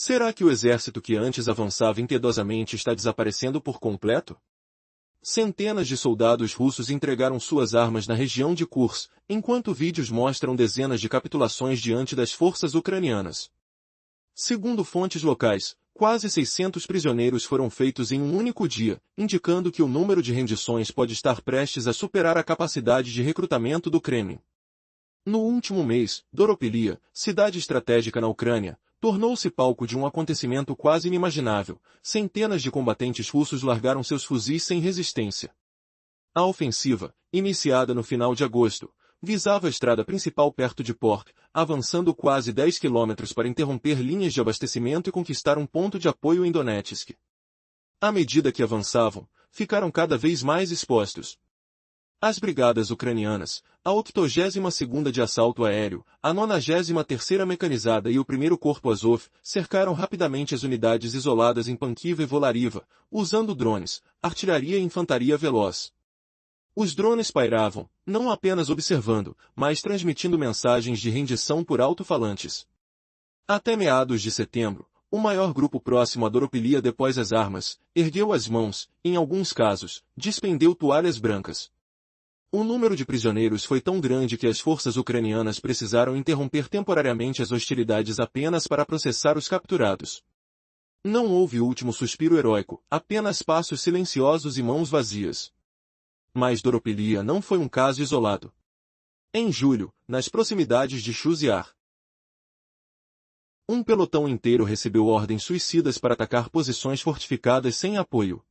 Será que o exército que antes avançava impiedosamente está desaparecendo por completo? Centenas de soldados russos entregaram suas armas na região de Kursk, enquanto vídeos mostram dezenas de capitulações diante das forças ucranianas. Segundo fontes locais, quase 600 prisioneiros foram feitos em um único dia, indicando que o número de rendições pode estar prestes a superar a capacidade de recrutamento do Kremlin. No último mês, Doropilia, cidade estratégica na Ucrânia, tornou-se palco de um acontecimento quase inimaginável. Centenas de combatentes russos largaram seus fuzis sem resistência. A ofensiva, iniciada no final de agosto, visava a estrada principal perto de Pork, avançando quase 10 quilômetros para interromper linhas de abastecimento e conquistar um ponto de apoio em Donetsk. À medida que avançavam, ficaram cada vez mais expostos. As brigadas ucranianas, a 82ª de assalto aéreo, a 93ª mecanizada e o 1º Corpo Azov, cercaram rapidamente as unidades isoladas em Pankiva e Volariva, usando drones, artilharia e infantaria veloz. Os drones pairavam, não apenas observando, mas transmitindo mensagens de rendição por alto-falantes. Até meados de setembro, o maior grupo próximo a Doropilia depôs as armas, ergueu as mãos, em alguns casos, despendeu toalhas brancas. O número de prisioneiros foi tão grande que as forças ucranianas precisaram interromper temporariamente as hostilidades apenas para processar os capturados. Não houve último suspiro heróico, apenas passos silenciosos e mãos vazias. Mas Doropilia não foi um caso isolado. Em julho, nas proximidades de Chuziar, um pelotão inteiro recebeu ordens suicidas para atacar posições fortificadas sem apoio.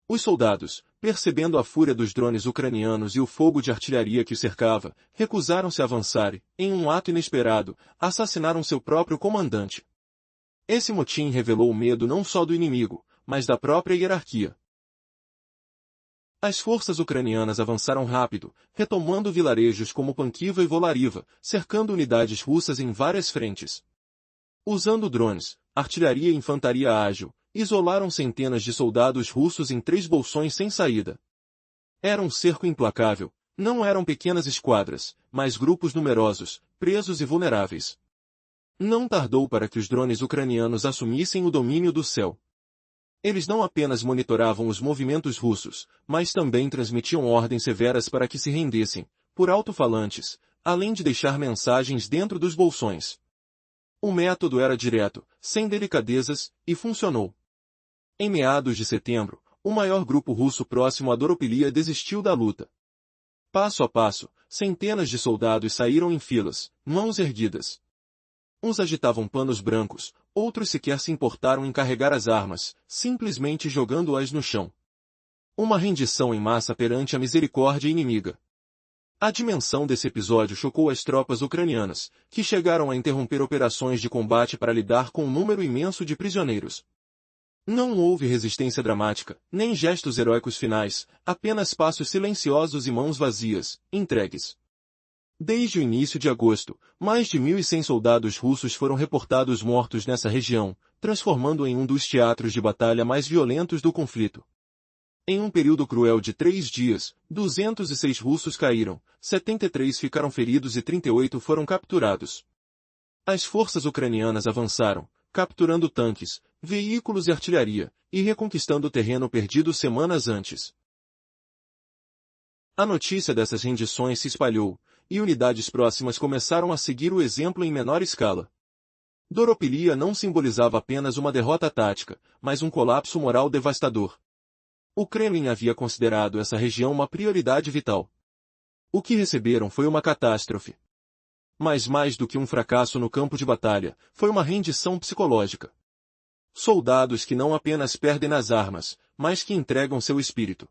Os soldados, percebendo a fúria dos drones ucranianos e o fogo de artilharia que os cercava, recusaram-se a avançar e, em um ato inesperado, assassinaram seu próprio comandante. Esse motim revelou o medo não só do inimigo, mas da própria hierarquia. As forças ucranianas avançaram rápido, retomando vilarejos como Pankiva e Volariva, cercando unidades russas em várias frentes. Usando drones, artilharia e infantaria ágil, isolaram centenas de soldados russos em 3 bolsões sem saída. Era um cerco implacável, não eram pequenas esquadras, mas grupos numerosos, presos e vulneráveis. Não tardou para que os drones ucranianos assumissem o domínio do céu. Eles não apenas monitoravam os movimentos russos, mas também transmitiam ordens severas para que se rendessem, por alto-falantes, além de deixar mensagens dentro dos bolsões. O método era direto, sem delicadezas, e funcionou. Em meados de setembro, o maior grupo russo próximo a Doropilia desistiu da luta. Passo a passo, centenas de soldados saíram em filas, mãos erguidas. Uns agitavam panos brancos, outros sequer se importaram em carregar as armas, simplesmente jogando-as no chão. Uma rendição em massa perante a misericórdia inimiga. A dimensão desse episódio chocou as tropas ucranianas, que chegaram a interromper operações de combate para lidar com um número imenso de prisioneiros. Não houve resistência dramática, nem gestos heróicos finais, apenas passos silenciosos e mãos vazias, entregues. Desde o início de agosto, mais de 1.100 soldados russos foram reportados mortos nessa região, transformando em um dos teatros de batalha mais violentos do conflito. Em um período cruel de 3 dias, 206 russos caíram, 73 ficaram feridos e 38 foram capturados. As forças ucranianas avançaram, capturando tanques, veículos e artilharia, e reconquistando o terreno perdido semanas antes. A notícia dessas rendições se espalhou, e unidades próximas começaram a seguir o exemplo em menor escala. Doropilia não simbolizava apenas uma derrota tática, mas um colapso moral devastador. O Kremlin havia considerado essa região uma prioridade vital. O que receberam foi uma catástrofe. Mas mais do que um fracasso no campo de batalha, foi uma rendição psicológica. Soldados que não apenas perdem nas armas, mas que entregam seu espírito.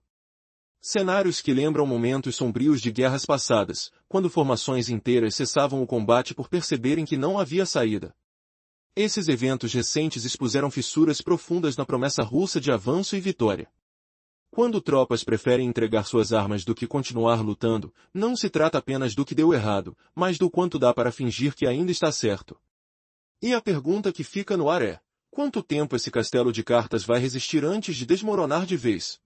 Cenários que lembram momentos sombrios de guerras passadas, quando formações inteiras cessavam o combate por perceberem que não havia saída. Esses eventos recentes expuseram fissuras profundas na promessa russa de avanço e vitória. Quando tropas preferem entregar suas armas do que continuar lutando, não se trata apenas do que deu errado, mas do quanto dá para fingir que ainda está certo. E a pergunta que fica no ar é: quanto tempo esse castelo de cartas vai resistir antes de desmoronar de vez?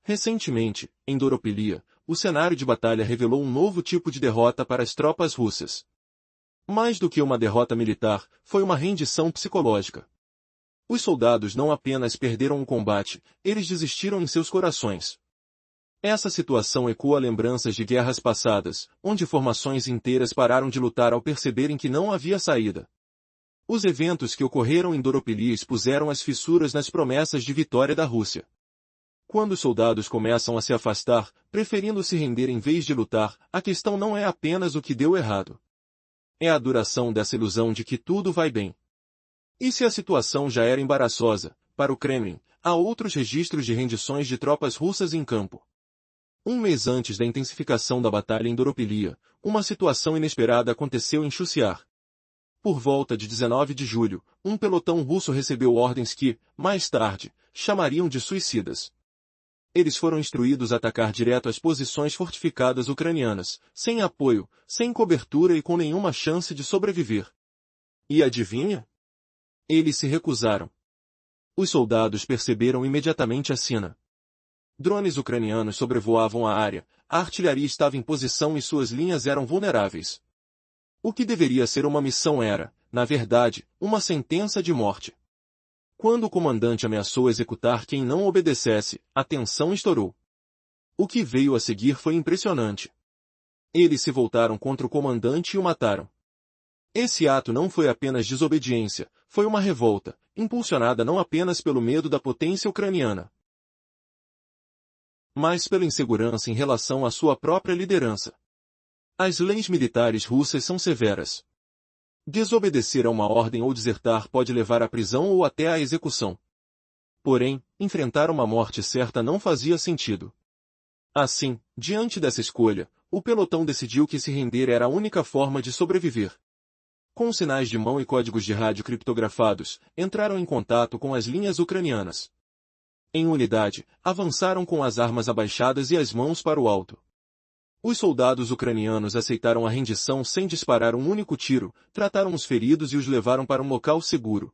Recentemente, em Doropilia, o cenário de batalha revelou um novo tipo de derrota para as tropas russas. Mais do que uma derrota militar, foi uma rendição psicológica. Os soldados não apenas perderam o combate, eles desistiram em seus corações. Essa situação ecoa lembranças de guerras passadas, onde formações inteiras pararam de lutar ao perceberem que não havia saída. Os eventos que ocorreram em Doropili expuseram as fissuras nas promessas de vitória da Rússia. Quando os soldados começam a se afastar, preferindo se render em vez de lutar, a questão não é apenas o que deu errado. É a duração dessa ilusão de que tudo vai bem. E se a situação já era embaraçosa, para o Kremlin, há outros registros de rendições de tropas russas em campo. Um mês antes da intensificação da batalha em Doropili, uma situação inesperada aconteceu em Chuciar. Por volta de 19 de julho, um pelotão russo recebeu ordens que, mais tarde, chamariam de suicidas. Eles foram instruídos a atacar direto as posições fortificadas ucranianas, sem apoio, sem cobertura e com nenhuma chance de sobreviver. E adivinha? Eles se recusaram. Os soldados perceberam imediatamente a cena. Drones ucranianos sobrevoavam a área, a artilharia estava em posição e suas linhas eram vulneráveis. O que deveria ser uma missão era, na verdade, uma sentença de morte. Quando o comandante ameaçou executar quem não obedecesse, a tensão estourou. O que veio a seguir foi impressionante. Eles se voltaram contra o comandante e o mataram. Esse ato não foi apenas desobediência, foi uma revolta, impulsionada não apenas pelo medo da potência ucraniana, mas pela insegurança em relação à sua própria liderança. As leis militares russas são severas. Desobedecer a uma ordem ou desertar pode levar à prisão ou até à execução. Porém, enfrentar uma morte certa não fazia sentido. Assim, diante dessa escolha, o pelotão decidiu que se render era a única forma de sobreviver. Com sinais de mão e códigos de rádio criptografados, entraram em contato com as linhas ucranianas. Em unidade, avançaram com as armas abaixadas e as mãos para o alto. Os soldados ucranianos aceitaram a rendição sem disparar um único tiro, trataram os feridos e os levaram para um local seguro.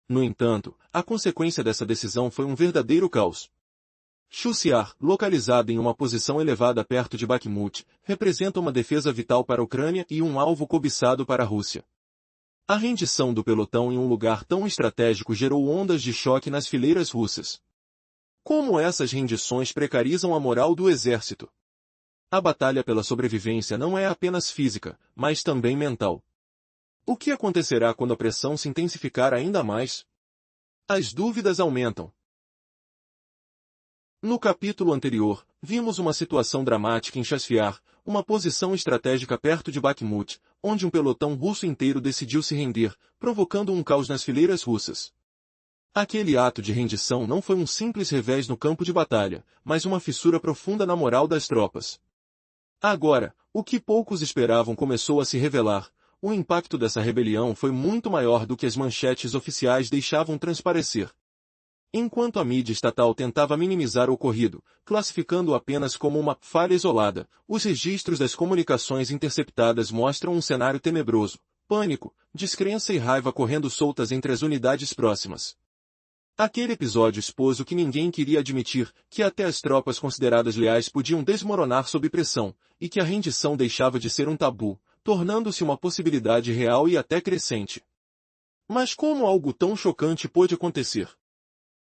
No entanto, a consequência dessa decisão foi um verdadeiro caos. Chuciar, localizada em uma posição elevada perto de Bakhmut, representa uma defesa vital para a Ucrânia e um alvo cobiçado para a Rússia. A rendição do pelotão em um lugar tão estratégico gerou ondas de choque nas fileiras russas. Como essas rendições precarizam a moral do exército? A batalha pela sobrevivência não é apenas física, mas também mental. O que acontecerá quando a pressão se intensificar ainda mais? As dúvidas aumentam. No capítulo anterior, vimos uma situação dramática em Chasiar, uma posição estratégica perto de Bakhmut, onde um pelotão russo inteiro decidiu se render, provocando um caos nas fileiras russas. Aquele ato de rendição não foi um simples revés no campo de batalha, mas uma fissura profunda na moral das tropas. Agora, o que poucos esperavam começou a se revelar. O impacto dessa rebelião foi muito maior do que as manchetes oficiais deixavam transparecer. Enquanto a mídia estatal tentava minimizar o ocorrido, classificando-o apenas como uma falha isolada, os registros das comunicações interceptadas mostram um cenário tenebroso, pânico, descrença e raiva correndo soltas entre as unidades próximas. Aquele episódio expôs o que ninguém queria admitir, que até as tropas consideradas leais podiam desmoronar sob pressão, e que a rendição deixava de ser um tabu, tornando-se uma possibilidade real e até crescente. Mas como algo tão chocante pôde acontecer?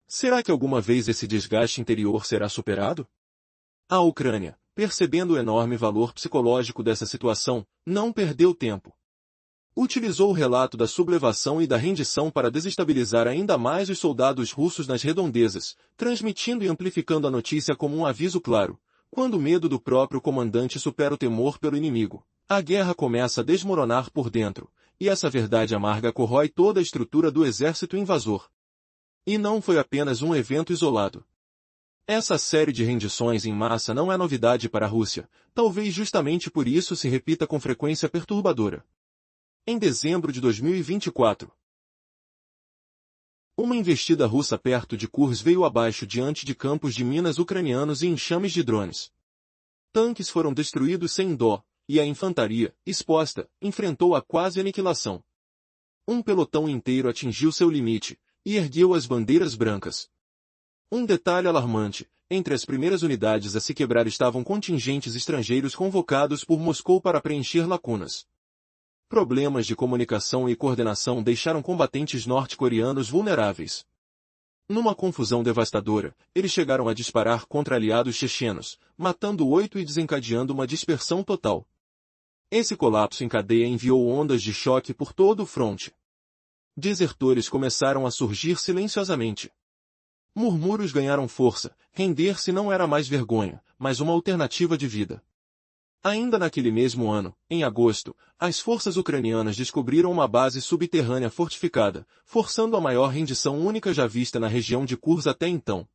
Será que alguma vez esse desgaste interior será superado? A Ucrânia, percebendo o enorme valor psicológico dessa situação, não perdeu tempo. Utilizou o relato da sublevação e da rendição para desestabilizar ainda mais os soldados russos nas redondezas, transmitindo e amplificando a notícia como um aviso claro. Quando o medo do próprio comandante supera o temor pelo inimigo, a guerra começa a desmoronar por dentro, e essa verdade amarga corrói toda a estrutura do exército invasor. E não foi apenas um evento isolado. Essa série de rendições em massa não é novidade para a Rússia, talvez justamente por isso se repita com frequência perturbadora. Em dezembro de 2024, uma investida russa perto de Kursk veio abaixo diante de campos de minas ucranianos e enxames de drones. Tanques foram destruídos sem dó, e a infantaria, exposta, enfrentou a quase aniquilação. Um pelotão inteiro atingiu seu limite, e ergueu as bandeiras brancas. Um detalhe alarmante, entre as primeiras unidades a se quebrar estavam contingentes estrangeiros convocados por Moscou para preencher lacunas. Problemas de comunicação e coordenação deixaram combatentes norte-coreanos vulneráveis. Numa confusão devastadora, eles chegaram a disparar contra aliados chechenos, matando 8 e desencadeando uma dispersão total. Esse colapso em cadeia enviou ondas de choque por todo o fronte. Desertores começaram a surgir silenciosamente. Murmúrios ganharam força, render-se não era mais vergonha, mas uma alternativa de vida. Ainda naquele mesmo ano, em agosto, as forças ucranianas descobriram uma base subterrânea fortificada, forçando a maior rendição única já vista na região de Kursk até então.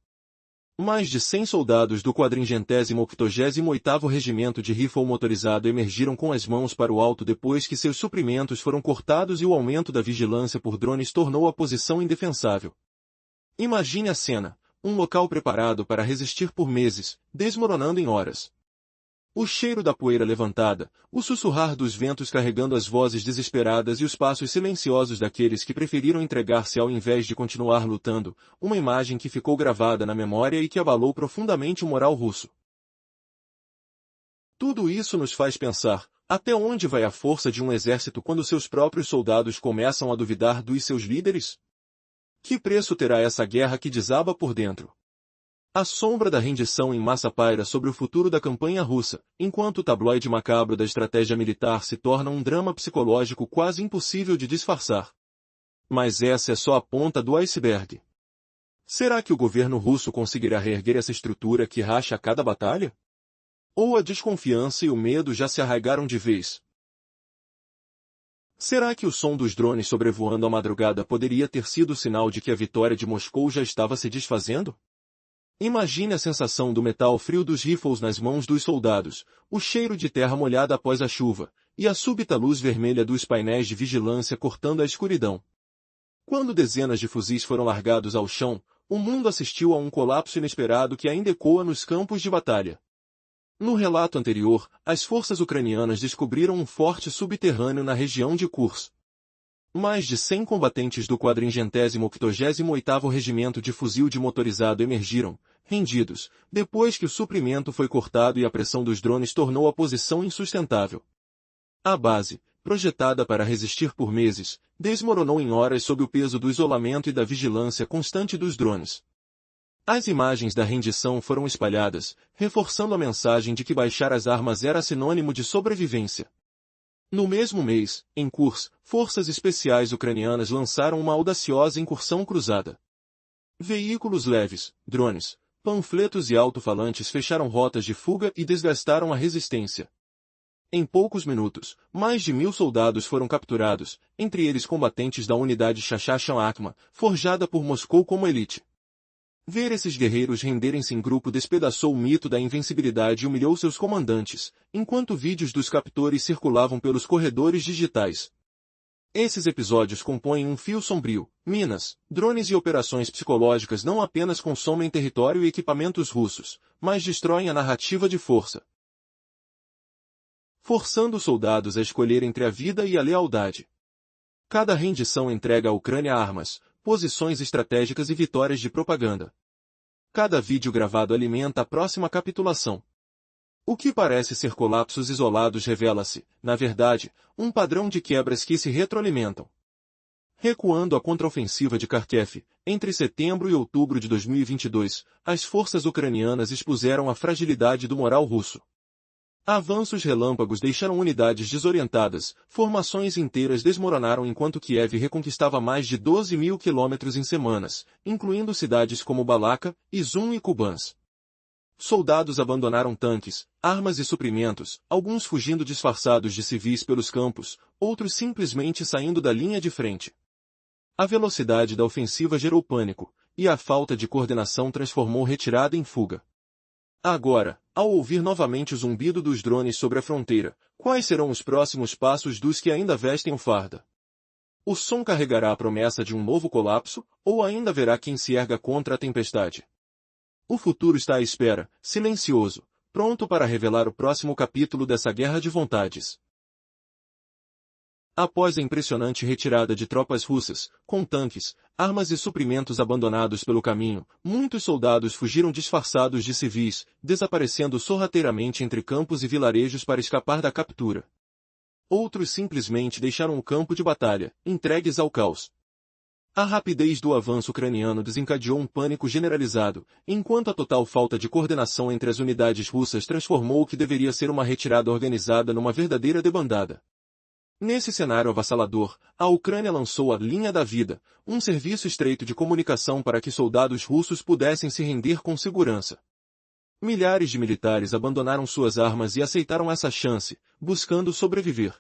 Mais de 100 soldados do 488º Regimento de Rifle Motorizado emergiram com as mãos para o alto depois que seus suprimentos foram cortados e o aumento da vigilância por drones tornou a posição indefensável. Imagine a cena, um local preparado para resistir por meses, desmoronando em horas. O cheiro da poeira levantada, o sussurrar dos ventos carregando as vozes desesperadas e os passos silenciosos daqueles que preferiram entregar-se ao invés de continuar lutando, uma imagem que ficou gravada na memória e que abalou profundamente o moral russo. Tudo isso nos faz pensar, até onde vai a força de um exército quando seus próprios soldados começam a duvidar dos seus líderes? Que preço terá essa guerra que desaba por dentro? A sombra da rendição em massa paira sobre o futuro da campanha russa, enquanto o tabloide macabro da estratégia militar se torna um drama psicológico quase impossível de disfarçar. Mas essa é só a ponta do iceberg. Será que o governo russo conseguirá reerguer essa estrutura que racha a cada batalha? Ou a desconfiança e o medo já se arraigaram de vez? Será que o som dos drones sobrevoando a madrugada poderia ter sido sinal de que a vitória de Moscou já estava se desfazendo? Imagine a sensação do metal frio dos rifles nas mãos dos soldados, o cheiro de terra molhada após a chuva, e a súbita luz vermelha dos painéis de vigilância cortando a escuridão. Quando dezenas de fuzis foram largados ao chão, o mundo assistiu a um colapso inesperado que ainda ecoa nos campos de batalha. No relato anterior, as forças ucranianas descobriram um forte subterrâneo na região de Kursk. Mais de 100 combatentes do 488º Regimento de Fuzil de Motorizado emergiram, rendidos, depois que o suprimento foi cortado e a pressão dos drones tornou a posição insustentável. A base, projetada para resistir por meses, desmoronou em horas sob o peso do isolamento e da vigilância constante dos drones. As imagens da rendição foram espalhadas, reforçando a mensagem de que baixar as armas era sinônimo de sobrevivência. No mesmo mês, em Kursk, forças especiais ucranianas lançaram uma audaciosa incursão cruzada. Veículos leves, drones, panfletos e alto-falantes fecharam rotas de fuga e desgastaram a resistência. Em poucos minutos, mais de 1000 soldados foram capturados, entre eles combatentes da unidade Shashashan-Akhmat, forjada por Moscou como elite. Ver esses guerreiros renderem-se em grupo despedaçou o mito da invencibilidade e humilhou seus comandantes, enquanto vídeos dos captores circulavam pelos corredores digitais. Esses episódios compõem um fio sombrio. Minas, drones e operações psicológicas não apenas consomem território e equipamentos russos, mas destroem a narrativa de força, forçando os soldados a escolher entre a vida e a lealdade. Cada rendição entrega à Ucrânia armas, posições estratégicas e vitórias de propaganda. Cada vídeo gravado alimenta a próxima capitulação. O que parece ser colapsos isolados revela-se, na verdade, um padrão de quebras que se retroalimentam. Recuando a contraofensiva de Kharkiv, entre setembro e outubro de 2022, as forças ucranianas expuseram a fragilidade do moral russo. Avanços relâmpagos deixaram unidades desorientadas, formações inteiras desmoronaram enquanto Kiev reconquistava mais de 12.000 quilômetros em semanas, incluindo cidades como Balaka, Izum e Kubansk. Soldados abandonaram tanques, armas e suprimentos, alguns fugindo disfarçados de civis pelos campos, outros simplesmente saindo da linha de frente. A velocidade da ofensiva gerou pânico, e a falta de coordenação transformou retirada em fuga. Agora, ao ouvir novamente o zumbido dos drones sobre a fronteira, quais serão os próximos passos dos que ainda vestem o farda? O som carregará a promessa de um novo colapso, ou ainda haverá quem se erga contra a tempestade? O futuro está à espera, silencioso, pronto para revelar o próximo capítulo dessa guerra de vontades. Após a impressionante retirada de tropas russas, com tanques, armas e suprimentos abandonados pelo caminho, muitos soldados fugiram disfarçados de civis, desaparecendo sorrateiramente entre campos e vilarejos para escapar da captura. Outros simplesmente deixaram o campo de batalha, entregues ao caos. A rapidez do avanço ucraniano desencadeou um pânico generalizado, enquanto a total falta de coordenação entre as unidades russas transformou o que deveria ser uma retirada organizada numa verdadeira debandada. Nesse cenário avassalador, a Ucrânia lançou a Linha da Vida, um serviço estreito de comunicação para que soldados russos pudessem se render com segurança. Milhares de militares abandonaram suas armas e aceitaram essa chance, buscando sobreviver.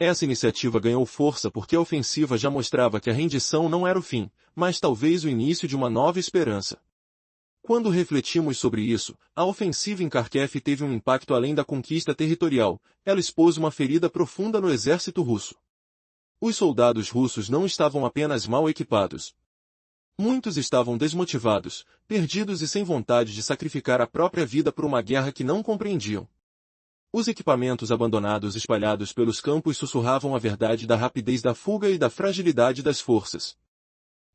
Essa iniciativa ganhou força porque a ofensiva já mostrava que a rendição não era o fim, mas talvez o início de uma nova esperança. Quando refletimos sobre isso, a ofensiva em Kharkiv teve um impacto além da conquista territorial, ela expôs uma ferida profunda no exército russo. Os soldados russos não estavam apenas mal equipados. Muitos estavam desmotivados, perdidos e sem vontade de sacrificar a própria vida por uma guerra que não compreendiam. Os equipamentos abandonados espalhados pelos campos sussurravam a verdade da rapidez da fuga e da fragilidade das forças.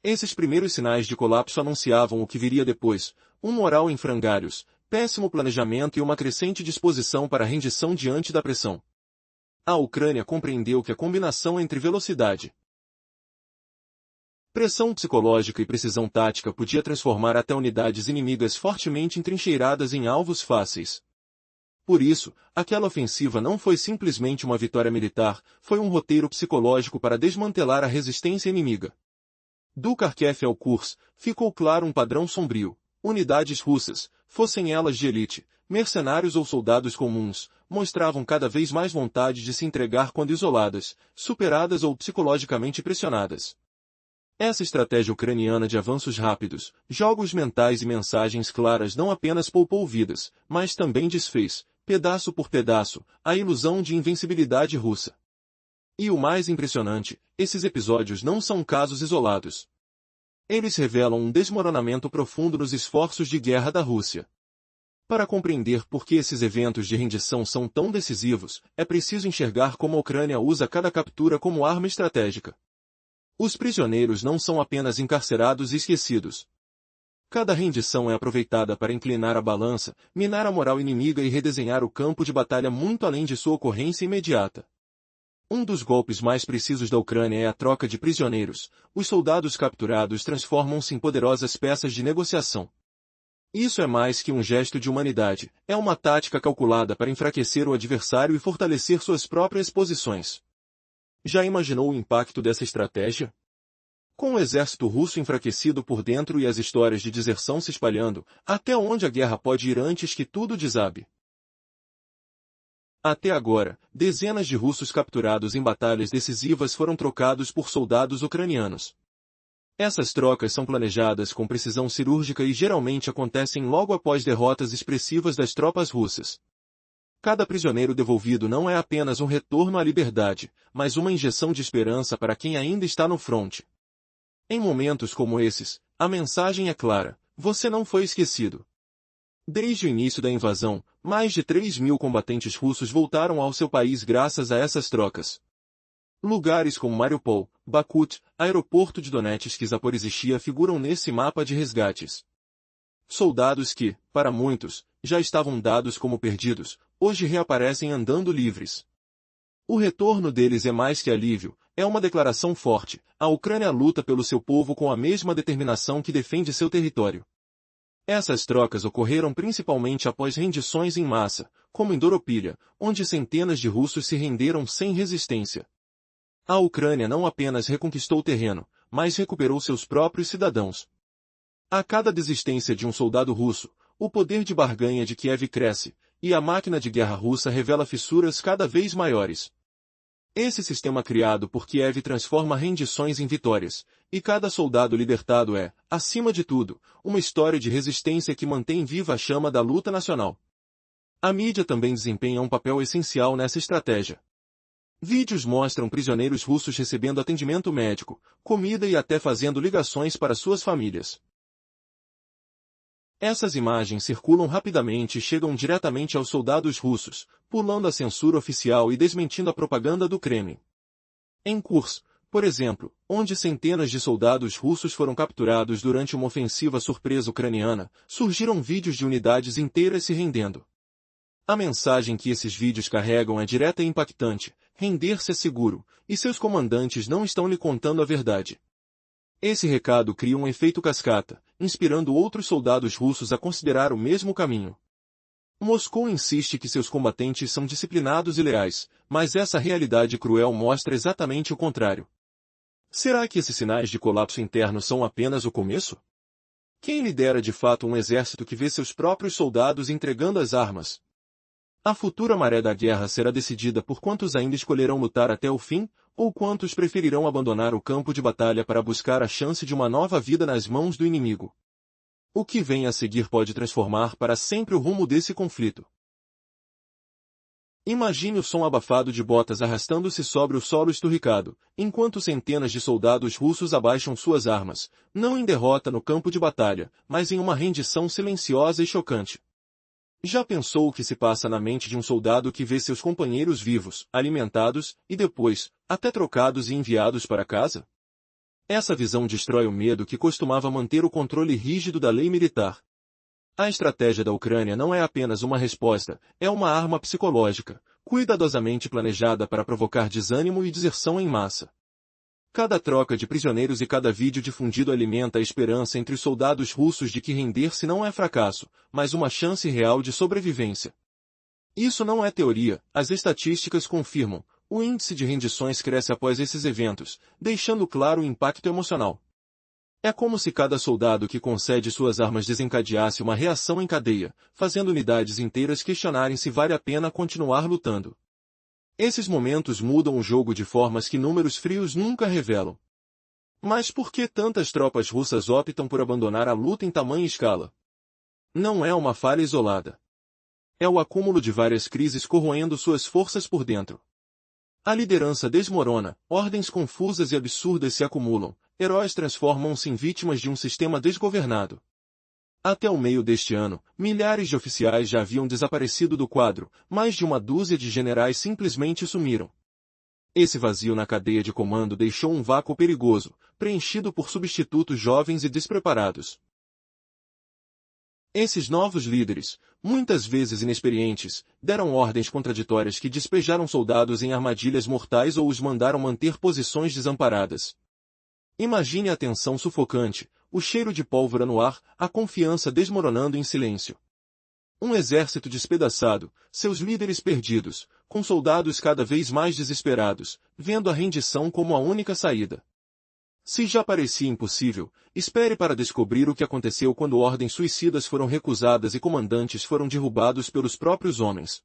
Esses primeiros sinais de colapso anunciavam o que viria depois, um moral em frangalhos, péssimo planejamento e uma crescente disposição para a rendição diante da pressão. A Ucrânia compreendeu que a combinação entre velocidade, pressão psicológica e precisão tática podia transformar até unidades inimigas fortemente entrincheiradas em alvos fáceis. Por isso, aquela ofensiva não foi simplesmente uma vitória militar, foi um roteiro psicológico para desmantelar a resistência inimiga. Do Kharkiv ao Kursk, ficou claro um padrão sombrio. Unidades russas, fossem elas de elite, mercenários ou soldados comuns, mostravam cada vez mais vontade de se entregar quando isoladas, superadas ou psicologicamente pressionadas. Essa estratégia ucraniana de avanços rápidos, jogos mentais e mensagens claras não apenas poupou vidas, mas também desfez, pedaço por pedaço, a ilusão de invencibilidade russa. E o mais impressionante, esses episódios não são casos isolados. Eles revelam um desmoronamento profundo nos esforços de guerra da Rússia. Para compreender por que esses eventos de rendição são tão decisivos, é preciso enxergar como a Ucrânia usa cada captura como arma estratégica. Os prisioneiros não são apenas encarcerados e esquecidos. Cada rendição é aproveitada para inclinar a balança, minar a moral inimiga e redesenhar o campo de batalha muito além de sua ocorrência imediata. Um dos golpes mais precisos da Ucrânia é a troca de prisioneiros. Os soldados capturados transformam-se em poderosas peças de negociação. Isso é mais que um gesto de humanidade, é uma tática calculada para enfraquecer o adversário e fortalecer suas próprias posições. Já imaginou o impacto dessa estratégia? Com o exército russo enfraquecido por dentro e as histórias de deserção se espalhando, até onde a guerra pode ir antes que tudo desabe? Até agora, dezenas de russos capturados em batalhas decisivas foram trocados por soldados ucranianos. Essas trocas são planejadas com precisão cirúrgica e geralmente acontecem logo após derrotas expressivas das tropas russas. Cada prisioneiro devolvido não é apenas um retorno à liberdade, mas uma injeção de esperança para quem ainda está no fronte. Em momentos como esses, a mensagem é clara: você não foi esquecido. Desde o início da invasão, mais de 3.000 combatentes russos voltaram ao seu país graças a essas trocas. Lugares como Mariupol, Bakhmut, aeroporto de Donetsk e Zaporizhzhia figuram nesse mapa de resgates. Soldados que, para muitos, já estavam dados como perdidos, hoje reaparecem andando livres. O retorno deles é mais que alívio, é uma declaração forte: a Ucrânia luta pelo seu povo com a mesma determinação que defende seu território. Essas trocas ocorreram principalmente após rendições em massa, como em Doropilha, onde centenas de russos se renderam sem resistência. A Ucrânia não apenas reconquistou terreno, mas recuperou seus próprios cidadãos. A cada desistência de um soldado russo, o poder de barganha de Kiev cresce, e a máquina de guerra russa revela fissuras cada vez maiores. Esse sistema criado por Kiev transforma rendições em vitórias, e cada soldado libertado é, acima de tudo, uma história de resistência que mantém viva a chama da luta nacional. A mídia também desempenha um papel essencial nessa estratégia. Vídeos mostram prisioneiros russos recebendo atendimento médico, comida e até fazendo ligações para suas famílias. Essas imagens circulam rapidamente e chegam diretamente aos soldados russos, pulando a censura oficial e desmentindo a propaganda do Kremlin. Em Kursk, por exemplo, onde centenas de soldados russos foram capturados durante uma ofensiva surpresa ucraniana, surgiram vídeos de unidades inteiras se rendendo. A mensagem que esses vídeos carregam é direta e impactante: render-se é seguro, e seus comandantes não estão lhe contando a verdade. Esse recado cria um efeito cascata, inspirando outros soldados russos a considerar o mesmo caminho. Moscou insiste que seus combatentes são disciplinados e leais, mas essa realidade cruel mostra exatamente o contrário. Será que esses sinais de colapso interno são apenas o começo? Quem lidera de fato um exército que vê seus próprios soldados entregando as armas? A futura maré da guerra será decidida por quantos ainda escolherão lutar até o fim, ou quantos preferirão abandonar o campo de batalha para buscar a chance de uma nova vida nas mãos do inimigo. O que vem a seguir pode transformar para sempre o rumo desse conflito. Imagine o som abafado de botas arrastando-se sobre o solo esturricado, enquanto centenas de soldados russos abaixam suas armas, não em derrota no campo de batalha, mas em uma rendição silenciosa e chocante. Já pensou o que se passa na mente de um soldado que vê seus companheiros vivos, alimentados, e depois, até trocados e enviados para casa? Essa visão destrói o medo que costumava manter o controle rígido da lei militar. A estratégia da Ucrânia não é apenas uma resposta, é uma arma psicológica, cuidadosamente planejada para provocar desânimo e deserção em massa. Cada troca de prisioneiros e cada vídeo difundido alimenta a esperança entre os soldados russos de que render-se não é fracasso, mas uma chance real de sobrevivência. Isso não é teoria, as estatísticas confirmam. O índice de rendições cresce após esses eventos, deixando claro o impacto emocional. É como se cada soldado que concede suas armas desencadeasse uma reação em cadeia, fazendo unidades inteiras questionarem se vale a pena continuar lutando. Esses momentos mudam o jogo de formas que números frios nunca revelam. Mas por que tantas tropas russas optam por abandonar a luta em tamanha escala? Não é uma falha isolada. É o acúmulo de várias crises corroendo suas forças por dentro. A liderança desmorona, ordens confusas e absurdas se acumulam, heróis transformam-se em vítimas de um sistema desgovernado. Até o meio deste ano, milhares de oficiais já haviam desaparecido do quadro, mais de uma dúzia de generais simplesmente sumiram. Esse vazio na cadeia de comando deixou um vácuo perigoso, preenchido por substitutos jovens e despreparados. Esses novos líderes, muitas vezes inexperientes, deram ordens contraditórias que despejaram soldados em armadilhas mortais ou os mandaram manter posições desamparadas. Imagine a tensão sufocante, o cheiro de pólvora no ar, a confiança desmoronando em silêncio. Um exército despedaçado, seus líderes perdidos, com soldados cada vez mais desesperados, vendo a rendição como a única saída. Se já parecia impossível, espere para descobrir o que aconteceu quando ordens suicidas foram recusadas e comandantes foram derrubados pelos próprios homens.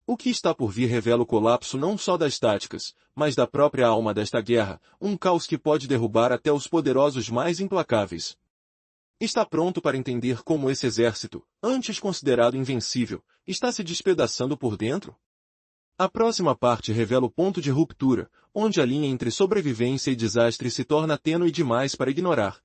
O que está por vir revela o colapso não só das táticas, mas da própria alma desta guerra, um caos que pode derrubar até os poderosos mais implacáveis. Está pronto para entender como esse exército, antes considerado invencível, está se despedaçando por dentro? A próxima parte revela o ponto de ruptura, onde a linha entre sobrevivência e desastre se torna tênue demais para ignorar.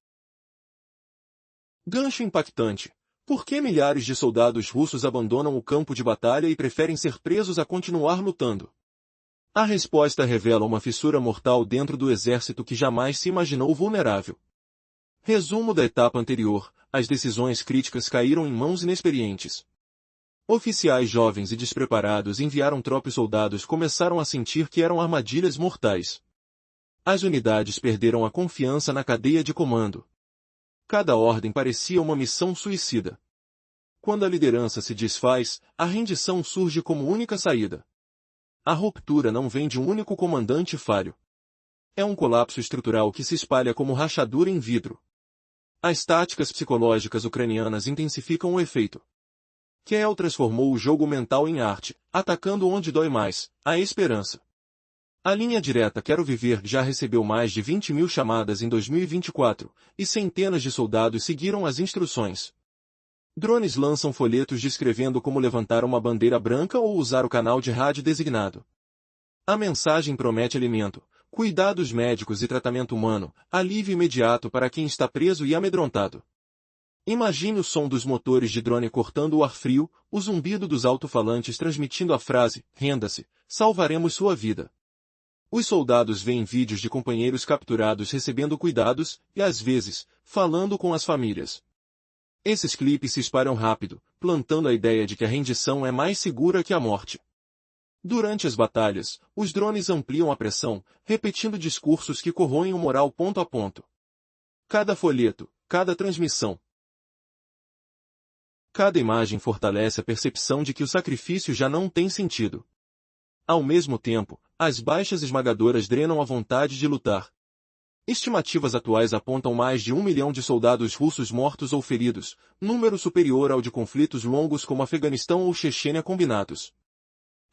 Gancho impactante. Por que milhares de soldados russos abandonam o campo de batalha e preferem ser presos a continuar lutando? A resposta revela uma fissura mortal dentro do exército que jamais se imaginou vulnerável. Resumo da etapa anterior: as decisões críticas caíram em mãos inexperientes. Oficiais jovens e despreparados enviaram tropas e soldados começaram a sentir que eram armadilhas mortais. As unidades perderam a confiança na cadeia de comando. Cada ordem parecia uma missão suicida. Quando a liderança se desfaz, a rendição surge como única saída. A ruptura não vem de um único comandante falho. É um colapso estrutural que se espalha como rachadura em vidro. As táticas psicológicas ucranianas intensificam o efeito. Kiel transformou o jogo mental em arte, atacando onde dói mais, a esperança. A linha direta Quero Viver já recebeu mais de 20.000 chamadas em 2024, e centenas de soldados seguiram as instruções. Drones lançam folhetos descrevendo como levantar uma bandeira branca ou usar o canal de rádio designado. A mensagem promete alimento, cuidados médicos e tratamento humano, alívio imediato para quem está preso e amedrontado. Imagine o som dos motores de drone cortando o ar frio, o zumbido dos alto-falantes transmitindo a frase: renda-se, salvaremos sua vida. Os soldados veem vídeos de companheiros capturados recebendo cuidados, e às vezes, falando com as famílias. Esses clipes se espalham rápido, plantando a ideia de que a rendição é mais segura que a morte. Durante as batalhas, os drones ampliam a pressão, repetindo discursos que corroem o moral ponto a ponto. Cada folheto, cada transmissão, cada imagem fortalece a percepção de que o sacrifício já não tem sentido. Ao mesmo tempo, as baixas esmagadoras drenam a vontade de lutar. Estimativas atuais apontam mais de 1 milhão de soldados russos mortos ou feridos, número superior ao de conflitos longos como Afeganistão ou Chechênia combinados.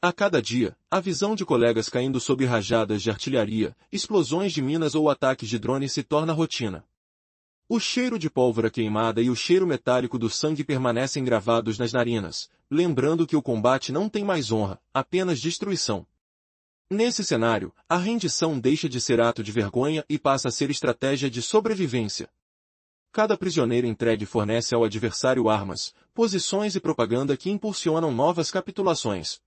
A cada dia, a visão de colegas caindo sob rajadas de artilharia, explosões de minas ou ataques de drones se torna rotina. O cheiro de pólvora queimada e o cheiro metálico do sangue permanecem gravados nas narinas, lembrando que o combate não tem mais honra, apenas destruição. Nesse cenário, a rendição deixa de ser ato de vergonha e passa a ser estratégia de sobrevivência. Cada prisioneiro entregue fornece ao adversário armas, posições e propaganda que impulsionam novas capitulações.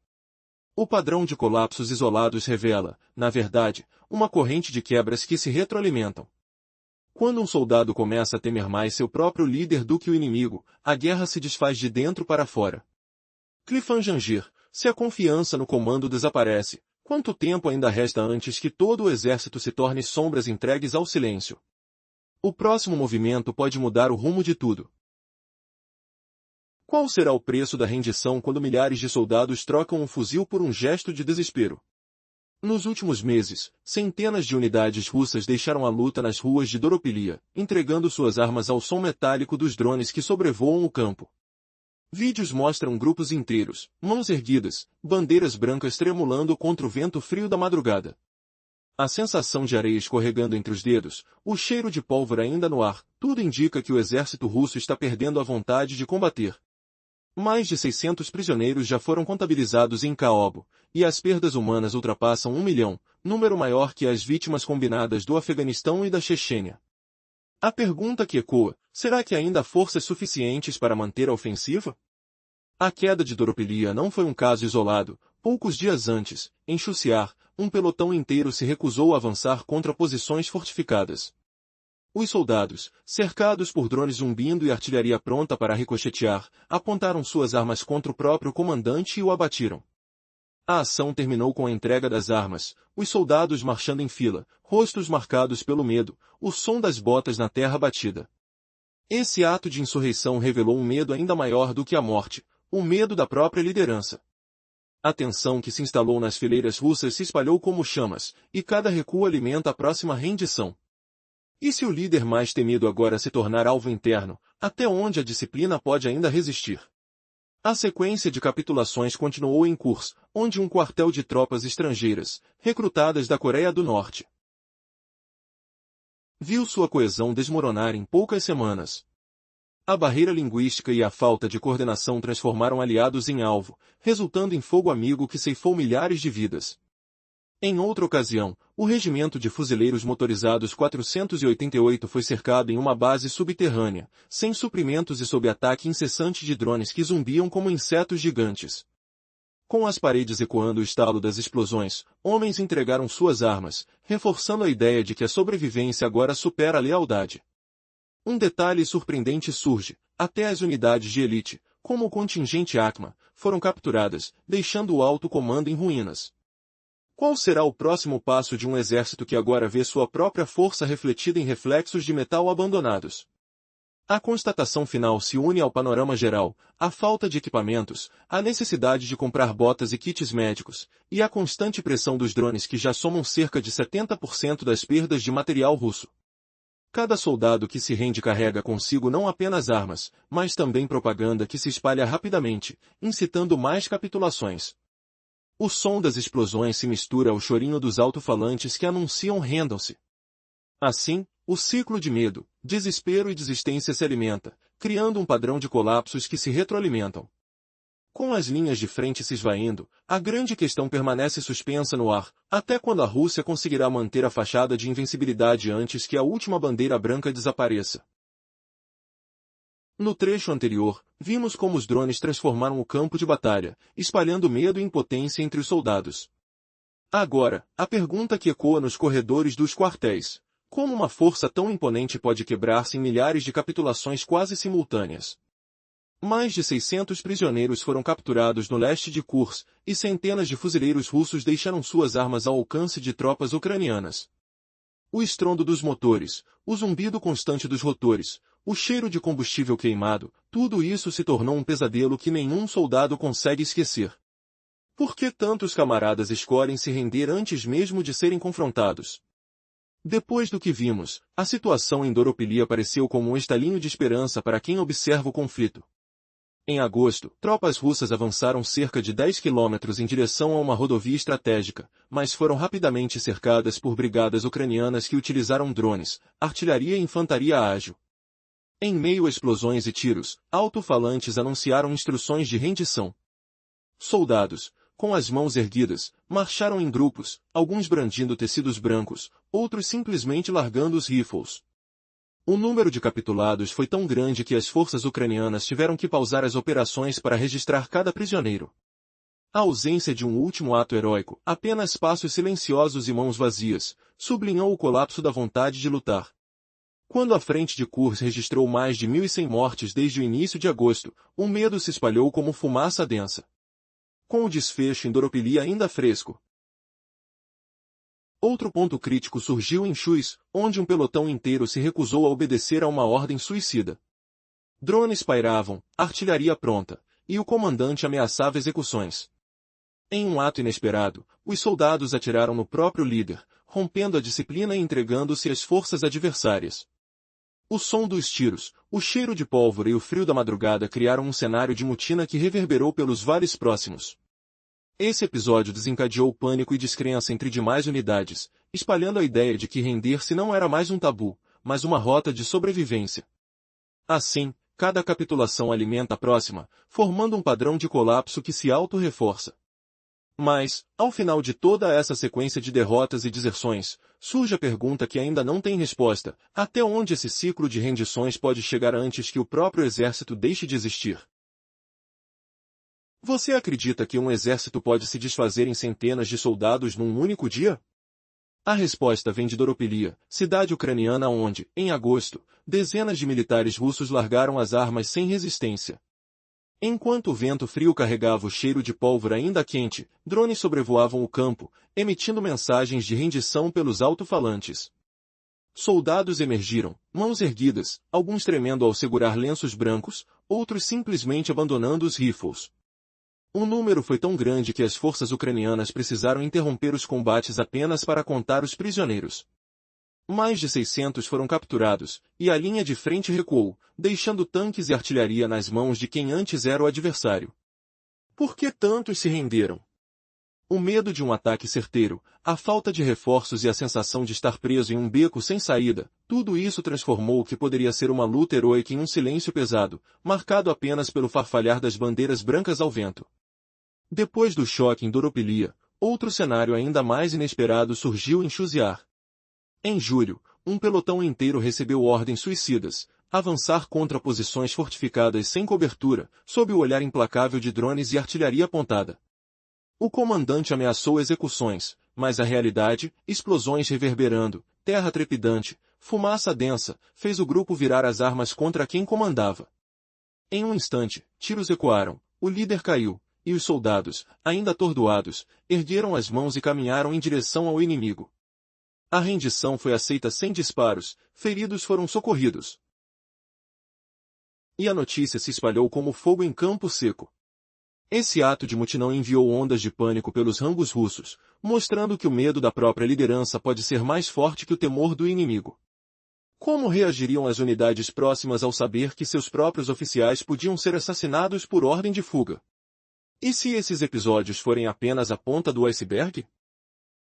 O padrão de colapsos isolados revela, na verdade, uma corrente de quebras que se retroalimentam. Quando um soldado começa a temer mais seu próprio líder do que o inimigo, a guerra se desfaz de dentro para fora. Cliffhanger, se a confiança no comando desaparece, quanto tempo ainda resta antes que todo o exército se torne sombras entregues ao silêncio? O próximo movimento pode mudar o rumo de tudo. Qual será o preço da rendição quando milhares de soldados trocam um fuzil por um gesto de desespero? Nos últimos meses, centenas de unidades russas deixaram a luta nas ruas de Doropilia, entregando suas armas ao som metálico dos drones que sobrevoam o campo. Vídeos mostram grupos inteiros, mãos erguidas, bandeiras brancas tremulando contra o vento frio da madrugada. A sensação de areia escorregando entre os dedos, o cheiro de pólvora ainda no ar, tudo indica que o exército russo está perdendo a vontade de combater. Mais de 600 prisioneiros já foram contabilizados em Kaobo, e as perdas humanas ultrapassam 1 milhão, número maior que as vítimas combinadas do Afeganistão e da Chechênia. A pergunta que ecoa, será que ainda há forças suficientes para manter a ofensiva? A queda de Doropilia não foi um caso isolado. Poucos dias antes, em Chuciar, um pelotão inteiro se recusou a avançar contra posições fortificadas. Os soldados, cercados por drones zumbindo e artilharia pronta para ricochetear, apontaram suas armas contra o próprio comandante e o abatiram. A ação terminou com a entrega das armas, os soldados marchando em fila, rostos marcados pelo medo, o som das botas na terra batida. Esse ato de insurreição revelou um medo ainda maior do que a morte, o medo da própria liderança. A tensão que se instalou nas fileiras russas se espalhou como chamas, e cada recuo alimenta a próxima rendição. E se o líder mais temido agora se tornar alvo interno, até onde a disciplina pode ainda resistir? A sequência de capitulações continuou em curso, onde um quartel de tropas estrangeiras, recrutadas da Coreia do Norte, viu sua coesão desmoronar em poucas semanas. A barreira linguística e a falta de coordenação transformaram aliados em alvo, resultando em fogo amigo que ceifou milhares de vidas. Em outra ocasião, o regimento de fuzileiros motorizados 488 foi cercado em uma base subterrânea, sem suprimentos e sob ataque incessante de drones que zumbiam como insetos gigantes. Com as paredes ecoando o estalo das explosões, homens entregaram suas armas, reforçando a ideia de que a sobrevivência agora supera a lealdade. Um detalhe surpreendente surge: até as unidades de elite, como o contingente ACMA, foram capturadas, deixando o alto comando em ruínas. Qual será o próximo passo de um exército que agora vê sua própria força refletida em reflexos de metal abandonados? A constatação final se une ao panorama geral: a falta de equipamentos, a necessidade de comprar botas e kits médicos, e a constante pressão dos drones que já somam cerca de 70% das perdas de material russo. Cada soldado que se rende carrega consigo não apenas armas, mas também propaganda que se espalha rapidamente, incitando mais capitulações. O som das explosões se mistura ao chorinho dos alto-falantes que anunciam rendam-se. Assim, o ciclo de medo, desespero e desistência se alimenta, criando um padrão de colapsos que se retroalimentam. Com as linhas de frente se esvaindo, a grande questão permanece suspensa no ar, até quando a Rússia conseguirá manter a fachada de invencibilidade antes que a última bandeira branca desapareça. No trecho anterior, vimos como os drones transformaram o campo de batalha, espalhando medo e impotência entre os soldados. Agora, a pergunta que ecoa nos corredores dos quartéis: como uma força tão imponente pode quebrar-se em milhares de capitulações quase simultâneas? Mais de 600 prisioneiros foram capturados no leste de Kursk, e centenas de fuzileiros russos deixaram suas armas ao alcance de tropas ucranianas. O estrondo dos motores, o zumbido constante dos rotores, o cheiro de combustível queimado, tudo isso se tornou um pesadelo que nenhum soldado consegue esquecer. Por que tantos camaradas escolhem se render antes mesmo de serem confrontados? Depois do que vimos, a situação em Doropili apareceu como um estalinho de esperança para quem observa o conflito. Em agosto, tropas russas avançaram cerca de 10 quilômetros em direção a uma rodovia estratégica, mas foram rapidamente cercadas por brigadas ucranianas que utilizaram drones, artilharia e infantaria ágil. Em meio a explosões e tiros, alto-falantes anunciaram instruções de rendição. Soldados, com as mãos erguidas, marcharam em grupos, alguns brandindo tecidos brancos, outros simplesmente largando os rifles. O número de capturados foi tão grande que as forças ucranianas tiveram que pausar as operações para registrar cada prisioneiro. A ausência de um último ato heróico, apenas passos silenciosos e mãos vazias, sublinhou o colapso da vontade de lutar. Quando a frente de Kursk registrou mais de 1.100 mortes desde o início de agosto, o medo se espalhou como fumaça densa. Com o desfecho em Doropili ainda fresco, outro ponto crítico surgiu em Chuis, onde um pelotão inteiro se recusou a obedecer a uma ordem suicida. Drones pairavam, artilharia pronta, e o comandante ameaçava execuções. Em um ato inesperado, os soldados atiraram no próprio líder, rompendo a disciplina e entregando-se às forças adversárias. O som dos tiros, o cheiro de pólvora e o frio da madrugada criaram um cenário de mutina que reverberou pelos vales próximos. Esse episódio desencadeou pânico e descrença entre demais unidades, espalhando a ideia de que render-se não era mais um tabu, mas uma rota de sobrevivência. Assim, cada capitulação alimenta a próxima, formando um padrão de colapso que se auto-reforça. Mas, ao final de toda essa sequência de derrotas e deserções, surge a pergunta que ainda não tem resposta: até onde esse ciclo de rendições pode chegar antes que o próprio exército deixe de existir? Você acredita que um exército pode se desfazer em centenas de soldados num único dia? A resposta vem de Doropili, cidade ucraniana onde, em agosto, dezenas de militares russos largaram as armas sem resistência. Enquanto o vento frio carregava o cheiro de pólvora ainda quente, drones sobrevoavam o campo, emitindo mensagens de rendição pelos alto-falantes. Soldados emergiram, mãos erguidas, alguns tremendo ao segurar lenços brancos, outros simplesmente abandonando os rifles. O número foi tão grande que as forças ucranianas precisaram interromper os combates apenas para contar os prisioneiros. Mais de 600 foram capturados, e a linha de frente recuou, deixando tanques e artilharia nas mãos de quem antes era o adversário. Por que tantos se renderam? O medo de um ataque certeiro, a falta de reforços e a sensação de estar preso em um beco sem saída, tudo isso transformou o que poderia ser uma luta heroica em um silêncio pesado, marcado apenas pelo farfalhar das bandeiras brancas ao vento. Depois do choque em Doropili, outro cenário ainda mais inesperado surgiu em Chuziar. Em julho, um pelotão inteiro recebeu ordens suicidas, avançar contra posições fortificadas sem cobertura, sob o olhar implacável de drones e artilharia apontada. O comandante ameaçou execuções, mas a realidade, explosões reverberando, terra trepidante, fumaça densa, fez o grupo virar as armas contra quem comandava. Em um instante, tiros ecoaram, o líder caiu, e os soldados, ainda atordoados, ergueram as mãos e caminharam em direção ao inimigo. A rendição foi aceita sem disparos, feridos foram socorridos. E a notícia se espalhou como fogo em campo seco. Esse ato de mutirão enviou ondas de pânico pelos rangos russos, mostrando que o medo da própria liderança pode ser mais forte que o temor do inimigo. Como reagiriam as unidades próximas ao saber que seus próprios oficiais podiam ser assassinados por ordem de fuga? E se esses episódios forem apenas a ponta do iceberg?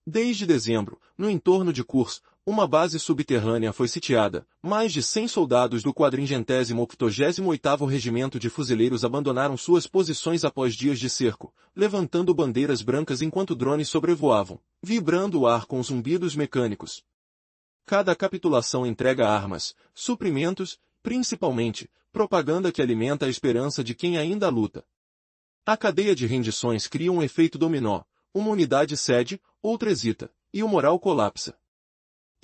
Desde dezembro, no entorno de Kursk, uma base subterrânea foi sitiada. Mais de 100 soldados do 488º Regimento de Fuzileiros abandonaram suas posições após dias de cerco, levantando bandeiras brancas enquanto drones sobrevoavam, vibrando o ar com zumbidos mecânicos. Cada capitulação entrega armas, suprimentos, principalmente, propaganda que alimenta a esperança de quem ainda luta. A cadeia de rendições cria um efeito dominó. Uma unidade cede, outra hesita, e o moral colapsa.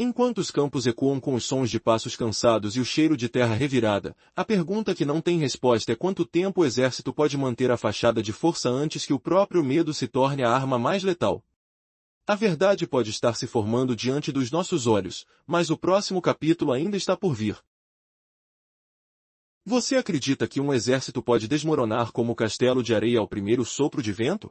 Enquanto os campos ecoam com os sons de passos cansados e o cheiro de terra revirada, a pergunta que não tem resposta é quanto tempo o exército pode manter a fachada de força antes que o próprio medo se torne a arma mais letal. A verdade pode estar se formando diante dos nossos olhos, mas o próximo capítulo ainda está por vir. Você acredita que um exército pode desmoronar como o castelo de areia ao primeiro sopro de vento?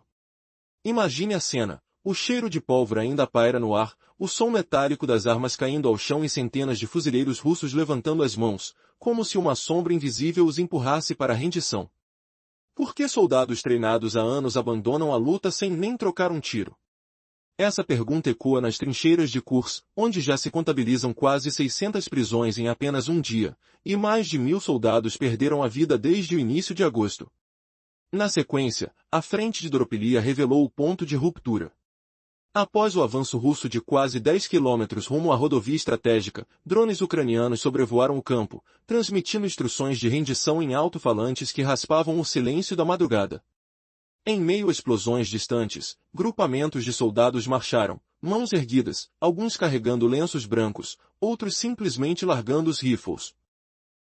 Imagine a cena. O cheiro de pólvora ainda paira no ar, o som metálico das armas caindo ao chão e centenas de fuzileiros russos levantando as mãos, como se uma sombra invisível os empurrasse para a rendição. Por que soldados treinados há anos abandonam a luta sem nem trocar um tiro? Essa pergunta ecoa nas trincheiras de Kurs, onde já se contabilizam quase 600 prisões em apenas um dia, e mais de 1.000 soldados perderam a vida desde o início de agosto. Na sequência, a frente de Dropilya revelou o ponto de ruptura. Após o avanço russo de quase 10 quilômetros rumo à rodovia estratégica, drones ucranianos sobrevoaram o campo, transmitindo instruções de rendição em alto-falantes que raspavam o silêncio da madrugada. Em meio a explosões distantes, grupamentos de soldados marcharam, mãos erguidas, alguns carregando lenços brancos, outros simplesmente largando os rifles.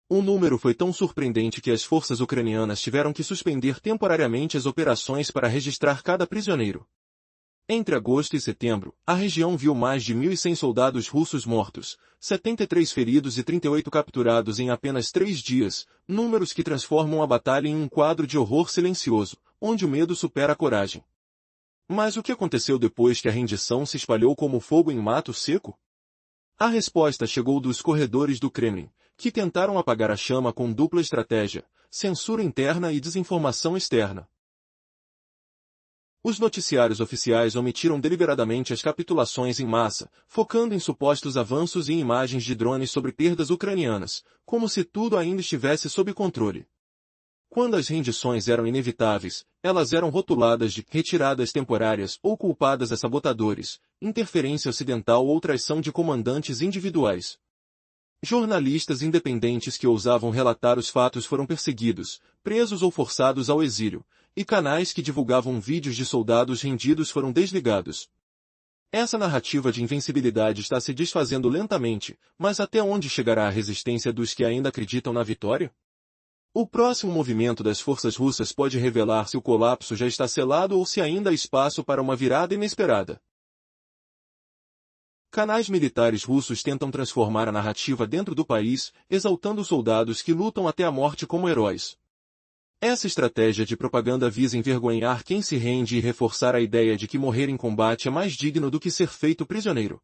O número foi tão surpreendente que as forças ucranianas tiveram que suspender temporariamente as operações para registrar cada prisioneiro. Entre agosto e setembro, a região viu mais de 1.100 soldados russos mortos, 73 feridos e 38 capturados em apenas 3 dias, números que transformam a batalha em um quadro de horror silencioso, onde o medo supera a coragem. Mas o que aconteceu depois que a rendição se espalhou como fogo em mato seco? A resposta chegou dos corredores do Kremlin, que tentaram apagar a chama com dupla estratégia, censura interna e desinformação externa. Os noticiários oficiais omitiram deliberadamente as capitulações em massa, focando em supostos avanços e imagens de drones sobre perdas ucranianas, como se tudo ainda estivesse sob controle. Quando as rendições eram inevitáveis, elas eram rotuladas de retiradas temporárias ou culpadas a sabotadores, interferência ocidental ou traição de comandantes individuais. Jornalistas independentes que ousavam relatar os fatos foram perseguidos, presos ou forçados ao exílio, e canais que divulgavam vídeos de soldados rendidos foram desligados. Essa narrativa de invencibilidade está se desfazendo lentamente, mas até onde chegará a resistência dos que ainda acreditam na vitória? O próximo movimento das forças russas pode revelar se o colapso já está selado ou se ainda há espaço para uma virada inesperada. Canais militares russos tentam transformar a narrativa dentro do país, exaltando soldados que lutam até a morte como heróis. Essa estratégia de propaganda visa envergonhar quem se rende e reforçar a ideia de que morrer em combate é mais digno do que ser feito prisioneiro.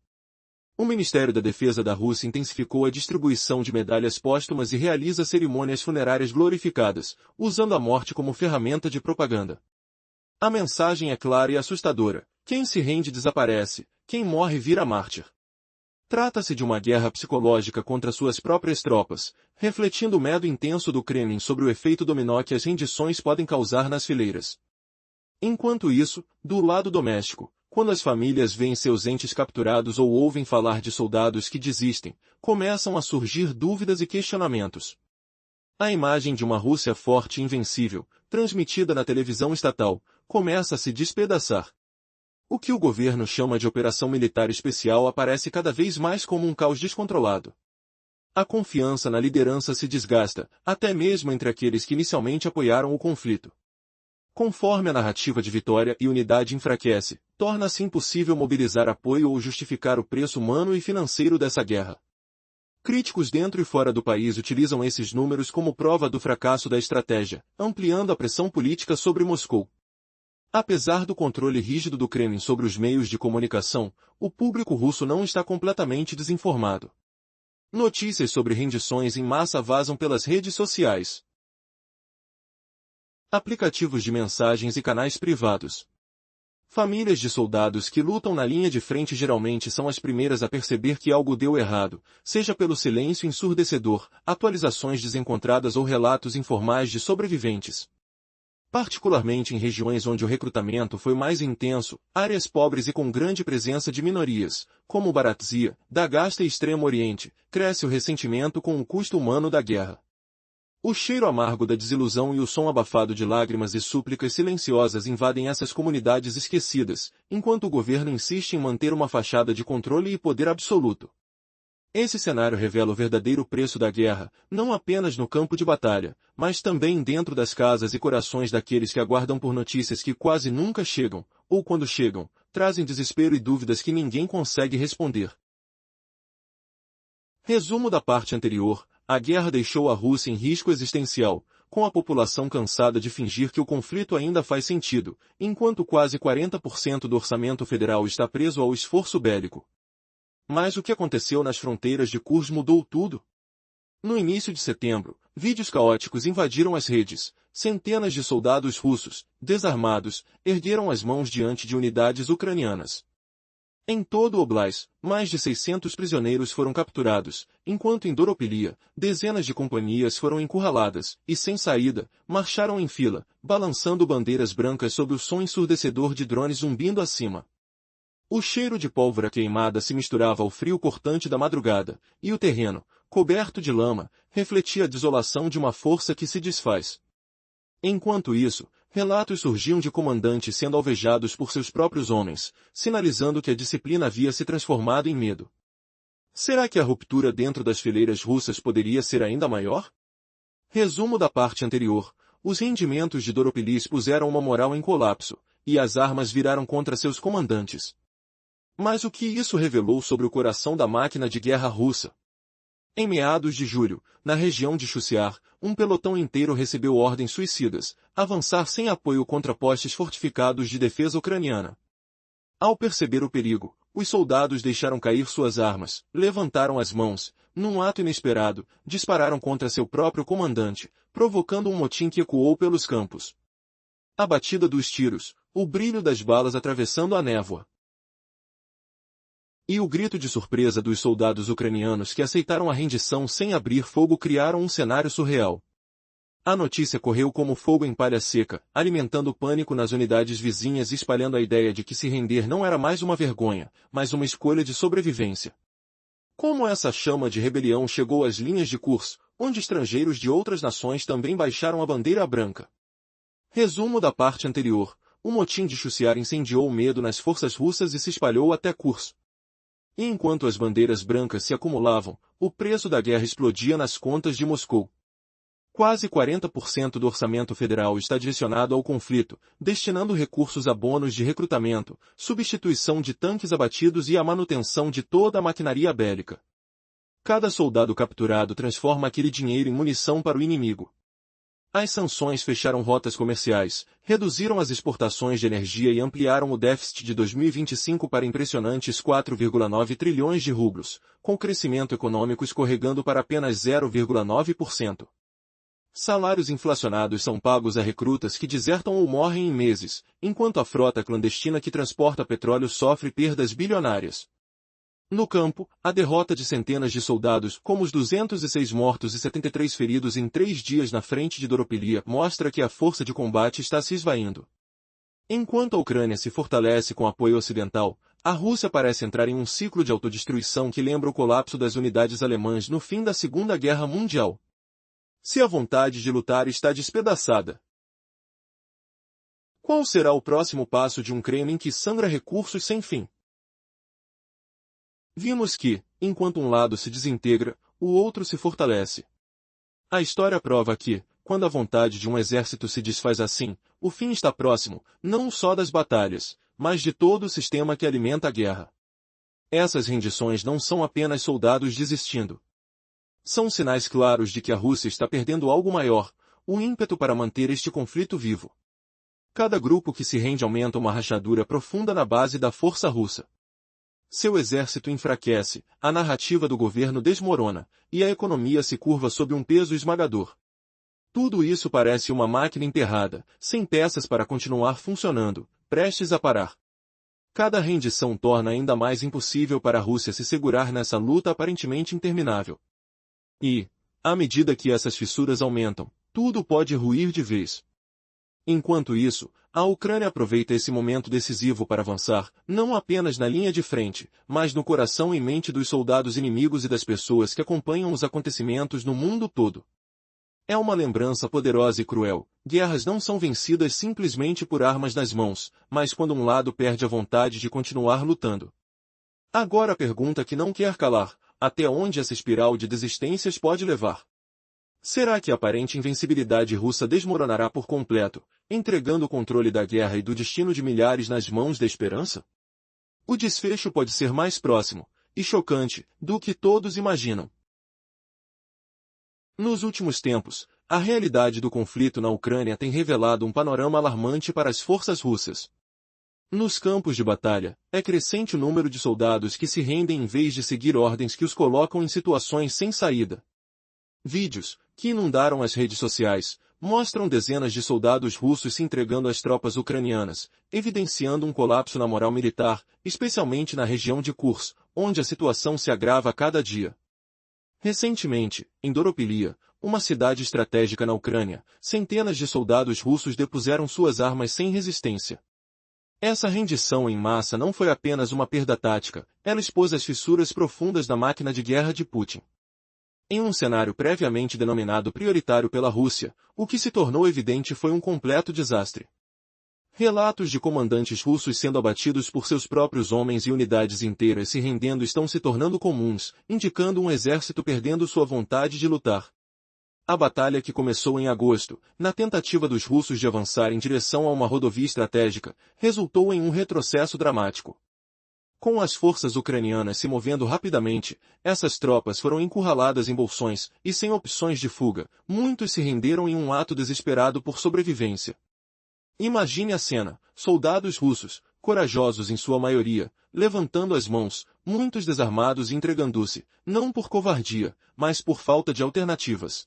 O Ministério da Defesa da Rússia intensificou a distribuição de medalhas póstumas e realiza cerimônias funerárias glorificadas, usando a morte como ferramenta de propaganda. A mensagem é clara e assustadora: quem se rende desaparece, quem morre vira mártir. Trata-se de uma guerra psicológica contra suas próprias tropas, refletindo o medo intenso do Kremlin sobre o efeito dominó que as rendições podem causar nas fileiras. Enquanto isso, do lado doméstico, quando as famílias veem seus entes capturados ou ouvem falar de soldados que desistem, começam a surgir dúvidas e questionamentos. A imagem de uma Rússia forte e invencível, transmitida na televisão estatal, começa a se despedaçar. O que o governo chama de operação militar especial aparece cada vez mais como um caos descontrolado. A confiança na liderança se desgasta, até mesmo entre aqueles que inicialmente apoiaram o conflito. Conforme a narrativa de vitória e unidade enfraquece, torna-se impossível mobilizar apoio ou justificar o preço humano e financeiro dessa guerra. Críticos dentro e fora do país utilizam esses números como prova do fracasso da estratégia, ampliando a pressão política sobre Moscou. Apesar do controle rígido do Kremlin sobre os meios de comunicação, o público russo não está completamente desinformado. Notícias sobre rendições em massa vazam pelas redes sociais. Aplicativos de mensagens e canais privados. Famílias de soldados que lutam na linha de frente geralmente são as primeiras a perceber que algo deu errado, seja pelo silêncio ensurdecedor, atualizações desencontradas ou relatos informais de sobreviventes. Particularmente em regiões onde o recrutamento foi mais intenso, áreas pobres e com grande presença de minorias, como Baratsia, Dagasta e Extremo Oriente, cresce o ressentimento com o custo humano da guerra. O cheiro amargo da desilusão e o som abafado de lágrimas e súplicas silenciosas invadem essas comunidades esquecidas, enquanto o governo insiste em manter uma fachada de controle e poder absoluto. Esse cenário revela o verdadeiro preço da guerra, não apenas no campo de batalha, mas também dentro das casas e corações daqueles que aguardam por notícias que quase nunca chegam, ou quando chegam, trazem desespero e dúvidas que ninguém consegue responder. Resumo da parte anterior: a guerra deixou a Rússia em risco existencial, com a população cansada de fingir que o conflito ainda faz sentido, enquanto quase 40% do orçamento federal está preso ao esforço bélico. Mas o que aconteceu nas fronteiras de Kursk mudou tudo. No início de setembro, vídeos caóticos invadiram as redes. Centenas de soldados russos, desarmados, ergueram as mãos diante de unidades ucranianas. Em todo o Oblast, mais de 600 prisioneiros foram capturados, enquanto em Doropilia, dezenas de companhias foram encurraladas, e sem saída, marcharam em fila, balançando bandeiras brancas sob o som ensurdecedor de drones zumbindo acima. O cheiro de pólvora queimada se misturava ao frio cortante da madrugada, e o terreno, coberto de lama, refletia a desolação de uma força que se desfaz. Enquanto isso, relatos surgiam de comandantes sendo alvejados por seus próprios homens, sinalizando que a disciplina havia se transformado em medo. Será que a ruptura dentro das fileiras russas poderia ser ainda maior? Resumo da parte anterior: os rendimentos de Doropilis puseram uma moral em colapso, e as armas viraram contra seus comandantes. Mas o que isso revelou sobre o coração da máquina de guerra russa? Em meados de julho, na região de Chusiar, um pelotão inteiro recebeu ordens suicidas: avançar sem apoio contra postes fortificados de defesa ucraniana. Ao perceber o perigo, os soldados deixaram cair suas armas, levantaram as mãos, num ato inesperado, dispararam contra seu próprio comandante, provocando um motim que ecoou pelos campos. A batida dos tiros, o brilho das balas atravessando a névoa. E o grito de surpresa dos soldados ucranianos que aceitaram a rendição sem abrir fogo criaram um cenário surreal. A notícia correu como fogo em palha seca, alimentando o pânico nas unidades vizinhas e espalhando a ideia de que se render não era mais uma vergonha, mas uma escolha de sobrevivência. Como essa chama de rebelião chegou às linhas de Kursk, onde estrangeiros de outras nações também baixaram a bandeira branca? Resumo da parte anterior: o motim de Chusiar incendiou o medo nas forças russas e se espalhou até Kursk. E enquanto as bandeiras brancas se acumulavam, o preço da guerra explodia nas contas de Moscou. Quase 40% do orçamento federal está direcionado ao conflito, destinando recursos a bônus de recrutamento, substituição de tanques abatidos e a manutenção de toda a maquinaria bélica. Cada soldado capturado transforma aquele dinheiro em munição para o inimigo. As sanções fecharam rotas comerciais, reduziram as exportações de energia e ampliaram o déficit de 2025 para impressionantes 4,9 trilhões de rublos, com o crescimento econômico escorregando para apenas 0,9%. Salários inflacionados são pagos a recrutas que desertam ou morrem em meses, enquanto a frota clandestina que transporta petróleo sofre perdas bilionárias. No campo, a derrota de centenas de soldados, como os 206 mortos e 73 feridos em 3 dias na frente de Doropilia, mostra que a força de combate está se esvaindo. Enquanto a Ucrânia se fortalece com apoio ocidental, a Rússia parece entrar em um ciclo de autodestruição que lembra o colapso das unidades alemãs no fim da Segunda Guerra Mundial. Se a vontade de lutar está despedaçada, qual será o próximo passo de um Kremlin que sangra recursos sem fim? Vimos que, enquanto um lado se desintegra, o outro se fortalece. A história prova que, quando a vontade de um exército se desfaz assim, o fim está próximo, não só das batalhas, mas de todo o sistema que alimenta a guerra. Essas rendições não são apenas soldados desistindo. São sinais claros de que a Rússia está perdendo algo maior, o ímpeto para manter este conflito vivo. Cada grupo que se rende aumenta uma rachadura profunda na base da força russa. Seu exército enfraquece, a narrativa do governo desmorona, e a economia se curva sob um peso esmagador. Tudo isso parece uma máquina enterrada, sem peças para continuar funcionando, prestes a parar. Cada rendição torna ainda mais impossível para a Rússia se segurar nessa luta aparentemente interminável. E, à medida que essas fissuras aumentam, tudo pode ruir de vez. Enquanto isso, a Ucrânia aproveita esse momento decisivo para avançar, não apenas na linha de frente, mas no coração e mente dos soldados inimigos e das pessoas que acompanham os acontecimentos no mundo todo. É uma lembrança poderosa e cruel: guerras não são vencidas simplesmente por armas nas mãos, mas quando um lado perde a vontade de continuar lutando. Agora a pergunta que não quer calar: até onde essa espiral de desistências pode levar. Será que a aparente invencibilidade russa desmoronará por completo, entregando o controle da guerra e do destino de milhares nas mãos da esperança? O desfecho pode ser mais próximo, e chocante, do que todos imaginam. Nos últimos tempos, a realidade do conflito na Ucrânia tem revelado um panorama alarmante para as forças russas. Nos campos de batalha, é crescente o número de soldados que se rendem em vez de seguir ordens que os colocam em situações sem saída. Vídeos, que inundaram as redes sociais, mostram dezenas de soldados russos se entregando às tropas ucranianas, evidenciando um colapso na moral militar, especialmente na região de Kursk, onde a situação se agrava a cada dia. Recentemente, em Doropilya, uma cidade estratégica na Ucrânia, centenas de soldados russos depuseram suas armas sem resistência. Essa rendição em massa não foi apenas uma perda tática, ela expôs as fissuras profundas da máquina de guerra de Putin. Em um cenário previamente denominado prioritário pela Rússia, o que se tornou evidente foi um completo desastre. Relatos de comandantes russos sendo abatidos por seus próprios homens e unidades inteiras se rendendo estão se tornando comuns, indicando um exército perdendo sua vontade de lutar. A batalha que começou em agosto, na tentativa dos russos de avançar em direção a uma rodovia estratégica, resultou em um retrocesso dramático. Com as forças ucranianas se movendo rapidamente, essas tropas foram encurraladas em bolsões, e sem opções de fuga, muitos se renderam em um ato desesperado por sobrevivência. Imagine a cena, soldados russos, corajosos em sua maioria, levantando as mãos, muitos desarmados e entregando-se, não por covardia, mas por falta de alternativas.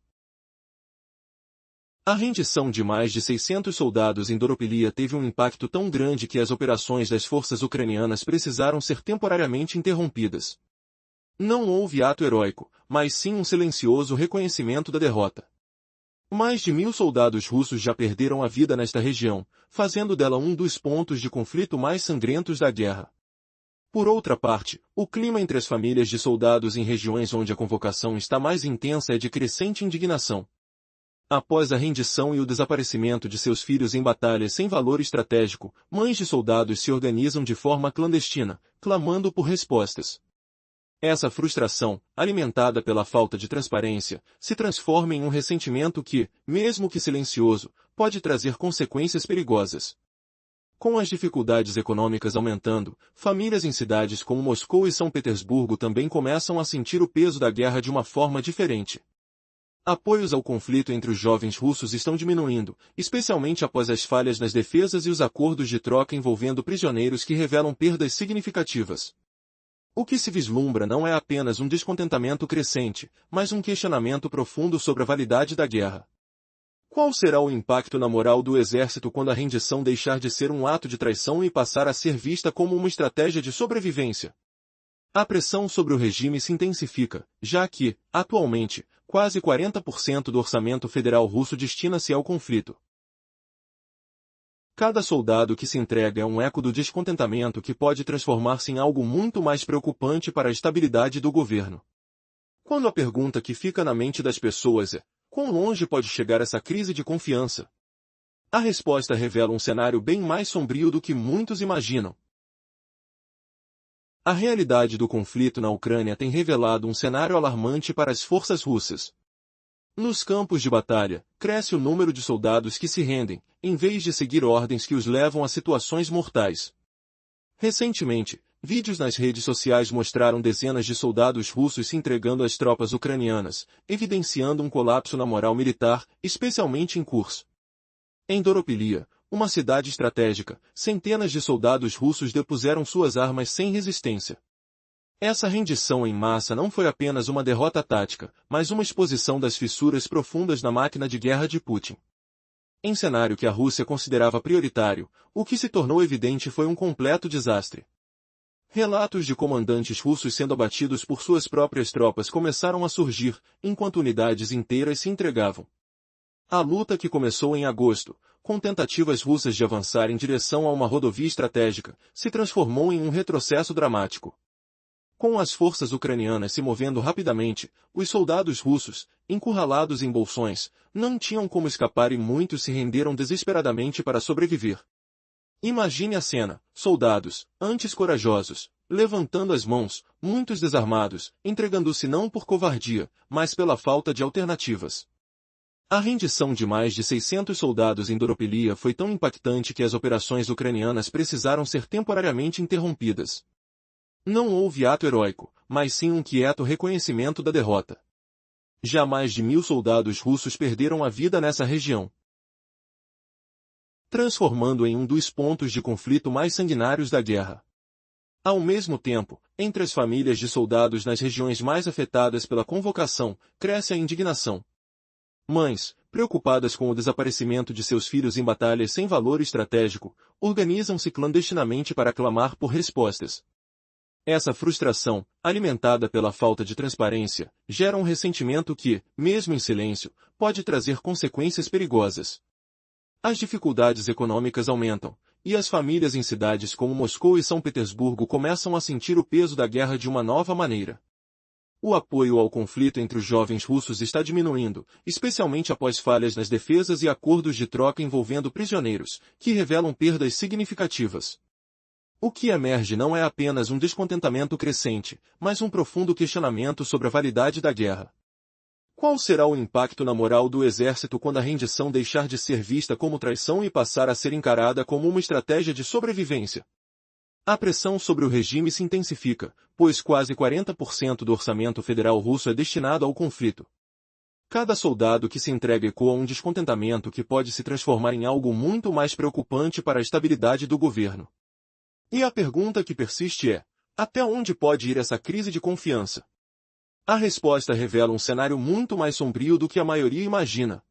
A rendição de mais de 600 soldados em Doropilya teve um impacto tão grande que as operações das forças ucranianas precisaram ser temporariamente interrompidas. Não houve ato heróico, mas sim um silencioso reconhecimento da derrota. Mais de 1.000 soldados russos já perderam a vida nesta região, fazendo dela um dos pontos de conflito mais sangrentos da guerra. Por outra parte, o clima entre as famílias de soldados em regiões onde a convocação está mais intensa é de crescente indignação. Após a rendição e o desaparecimento de seus filhos em batalhas sem valor estratégico, mães de soldados se organizam de forma clandestina, clamando por respostas. Essa frustração, alimentada pela falta de transparência, se transforma em um ressentimento que, mesmo que silencioso, pode trazer consequências perigosas. Com as dificuldades econômicas aumentando, famílias em cidades como Moscou e São Petersburgo também começam a sentir o peso da guerra de uma forma diferente. Apoios ao conflito entre os jovens russos estão diminuindo, especialmente após as falhas nas defesas e os acordos de troca envolvendo prisioneiros que revelam perdas significativas. O que se vislumbra não é apenas um descontentamento crescente, mas um questionamento profundo sobre a validade da guerra. Qual será o impacto na moral do exército quando a rendição deixar de ser um ato de traição e passar a ser vista como uma estratégia de sobrevivência? A pressão sobre o regime se intensifica, já que, atualmente, quase 40% do orçamento federal russo destina-se ao conflito. Cada soldado que se entrega é um eco do descontentamento que pode transformar-se em algo muito mais preocupante para a estabilidade do governo. Quando a pergunta que fica na mente das pessoas é: quão longe pode chegar essa crise de confiança? A resposta revela um cenário bem mais sombrio do que muitos imaginam. A realidade do conflito na Ucrânia tem revelado um cenário alarmante para as forças russas. Nos campos de batalha, cresce o número de soldados que se rendem, em vez de seguir ordens que os levam a situações mortais. Recentemente, vídeos nas redes sociais mostraram dezenas de soldados russos se entregando às tropas ucranianas, evidenciando um colapso na moral militar, especialmente em Kursk. Em Doropilya, uma cidade estratégica, centenas de soldados russos depuseram suas armas sem resistência. Essa rendição em massa não foi apenas uma derrota tática, mas uma exposição das fissuras profundas na máquina de guerra de Putin. Em cenário que a Rússia considerava prioritário, o que se tornou evidente foi um completo desastre. Relatos de comandantes russos sendo abatidos por suas próprias tropas começaram a surgir, enquanto unidades inteiras se entregavam. A luta que começou em agosto, com tentativas russas de avançar em direção a uma rodovia estratégica, se transformou em um retrocesso dramático. Com as forças ucranianas se movendo rapidamente, os soldados russos, encurralados em bolsões, não tinham como escapar e muitos se renderam desesperadamente para sobreviver. Imagine a cena: soldados, antes corajosos, levantando as mãos, muitos desarmados, entregando-se não por covardia, mas pela falta de alternativas. A rendição de mais de 600 soldados em Doropilia foi tão impactante que as operações ucranianas precisaram ser temporariamente interrompidas. Não houve ato heróico, mas sim um quieto reconhecimento da derrota. Já mais de 1.000 soldados russos perderam a vida nessa região, transformando em um dos pontos de conflito mais sanguinários da guerra. Ao mesmo tempo, entre as famílias de soldados nas regiões mais afetadas pela convocação, cresce a indignação. Mães, preocupadas com o desaparecimento de seus filhos em batalhas sem valor estratégico, organizam-se clandestinamente para clamar por respostas. Essa frustração, alimentada pela falta de transparência, gera um ressentimento que, mesmo em silêncio, pode trazer consequências perigosas. As dificuldades econômicas aumentam, e as famílias em cidades como Moscou e São Petersburgo começam a sentir o peso da guerra de uma nova maneira. O apoio ao conflito entre os jovens russos está diminuindo, especialmente após falhas nas defesas e acordos de troca envolvendo prisioneiros, que revelam perdas significativas. O que emerge não é apenas um descontentamento crescente, mas um profundo questionamento sobre a validade da guerra. Qual será o impacto na moral do exército quando a rendição deixar de ser vista como traição e passar a ser encarada como uma estratégia de sobrevivência? A pressão sobre o regime se intensifica, pois quase 40% do orçamento federal russo é destinado ao conflito. Cada soldado que se entrega ecoa um descontentamento que pode se transformar em algo muito mais preocupante para a estabilidade do governo. E a pergunta que persiste é: até onde pode ir essa crise de confiança? A resposta revela um cenário muito mais sombrio do que a maioria imagina.